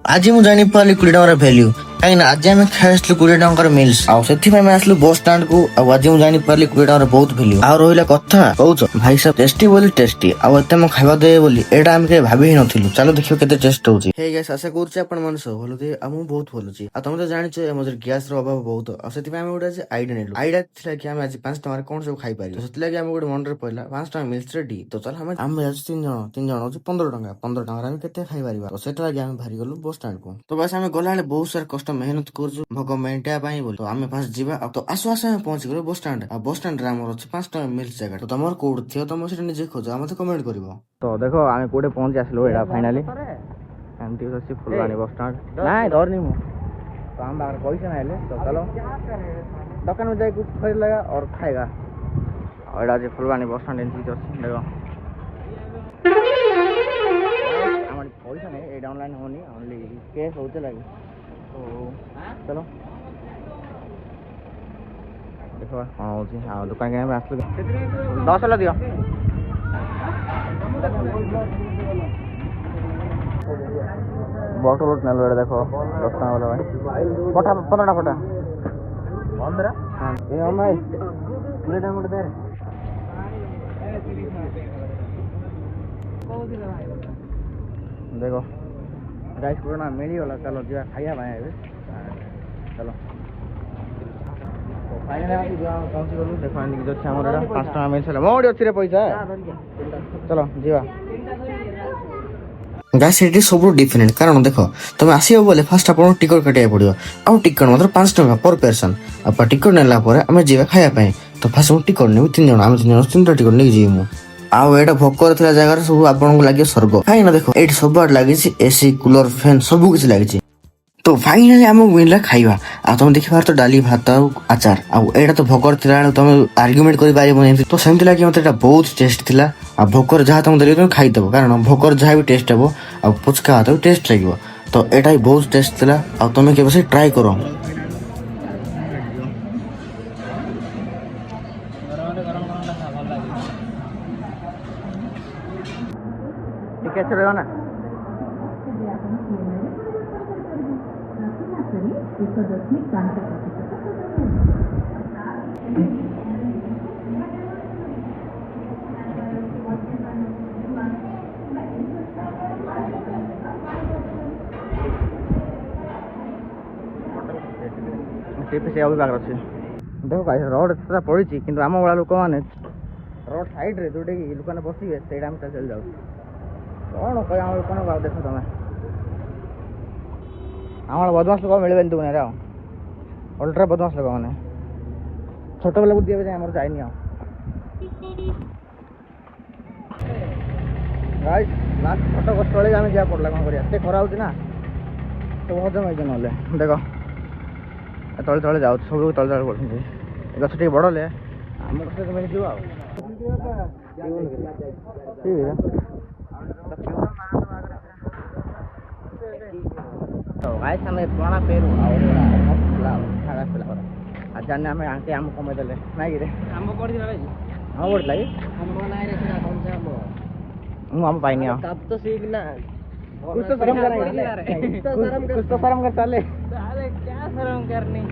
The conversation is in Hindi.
आज मुझे जानी पाली 20 टंकार वैल्यू कहीं आज आम खाई 20 टंकार मिल्स आसलु बस स्टाण्ड को आज मुझे जानी पाली 20 टंकार बहुत वैल्यू आ रहा कथा कौच भाई साहब टेस्टी बोली टेस्टी आते मैं खावा देवे बोली एटा आम के भाभी ही नथिलु चलो देखियो केते टेस्ट होची हे गाइस आशा करूची आपण मन सब भलो दे आ मु बहुत भलो छी आ तुम तो जानिछो हमर गैस रो अभाव बहुत आ सेति में हम गोटे जे आइडिया नेलु आइडिया थिला कि हम आज 5 टंकार कोन सब खाई पारी तो सेति लागि हम गोटे मन रे पइला 5 टंका मिल्स रेडी तो चल हम आज 3 जण होची 15 टंका हम केते खाई पारिबा तो सेटा लागि हम भारी गलु बस स्टाण्ड को तो बस आम गला बहुत सारा कष्ट मेहनत कर भोग मेंटा बोली तो आम फास्ट जीवा तो आसु आसु आम पहुंची गलु बस स्टाण्ड आ बस स्टाण्ड रे हमर अछि 5 टंका मिल्स जगह तो तमर कोड थियो तम से निजे खोज आ मते कमेंट करिवो तो देखो आम कोडे पहुंची आसलो एडा फाइनली एमटी अछि फुलवानी बस स्टाण्ड नाही धरनी मु तो हम बाहर पैसा ना ले तो चलो दुकान में जाके कुछ खरीद लेगा और खाएगा और एडा जे फुलवानी बस स्टाण्ड एंट्री अछि देखो हमारी पैसा नहीं एडा ऑनलाइन होनी ओनली कैश होते लगे तो चलो देखो हाँ होची हाँ दुकान के आसलु 10 वाला दियो बॉटल नेल बेटा देखो 10 टका वाला भाई पटा 15 पटा 15 हां ए हम भाई प्लेट हम दे देखो गाइस पुराना मिली वाला चलो जो खाइया भाई चलो तो फाइनली हम जो पहुंची गलु देखो आनी जो छै हमर 5 टका मिल छला मोडी अछि रे पैसा चलो जीवा गाइस इट इज सब डिफरेंट कारण देखो तुम आसीबो बोले फर्स्ट आपन टिकट कटिया पड़ियो आ टिकट मात्र 5 टका पर पर्सन आ टिकट नेला परे हमें जीवा खाया पई तो फर्स्ट टिकट ने 3 जण हम 3 जण 3 टिकट नै जीमु आउ एटा भोकर थिला जगह सब आपन को लागे स्वर्ग काई ना देखो एट सब बार लागे छि एसी कूलर फैन सब कुछ लागे छि तो फाइनली हमक मिलला खाइबा आ तुम देखि बार तो डाली भात अचार आ एटा तो भोकर थिला तुम आर्गुमेंट करि पारिबो तो सेमति लागे मते एटा बहुत टेस्ट थिला आ भोकर जहा तुम देले तुम खाइ दबो कारण भोकर जहा भी टेस्ट हबो आ पुचका तो टेस्ट लागिवो तो एटा ही बहुत टेस्ट थिला आ तुम के बस ट्राई करो कैसे रहो ना से अभी बाग अच्छे देखो गाइस रोड पूरा पड़ी किंतु आम वाला लोक मैंने रोड साइड रे जोटे दुकान बसिए से चल जाऊ कौन कह लोक देख तुम आम बदमाश लोक मिले दुनिया अल्ट्रा बदमाश लोक मैंने छोट बेला बुद्धि आम जाइनि गाइस लास्ट छोट कष्ट वाले आम जा पड़ा कौन कर खरा होना तो हजम हो ना देख तले तले जाऊ सब तले तले पड़े गछ टे बड़ ले आम गछ मिल जीव तो गाइस हमें पुराना पेरू आज जाने हमें आंटी आम कमे देले ना कि रे आम पड़ी रे हां पड़ी लागी आम बनाए रे सेटा कौन से आम आम पाइनी आ तब तो सीख ना कुछ तो शर्म कर चले क्या शर्म करनी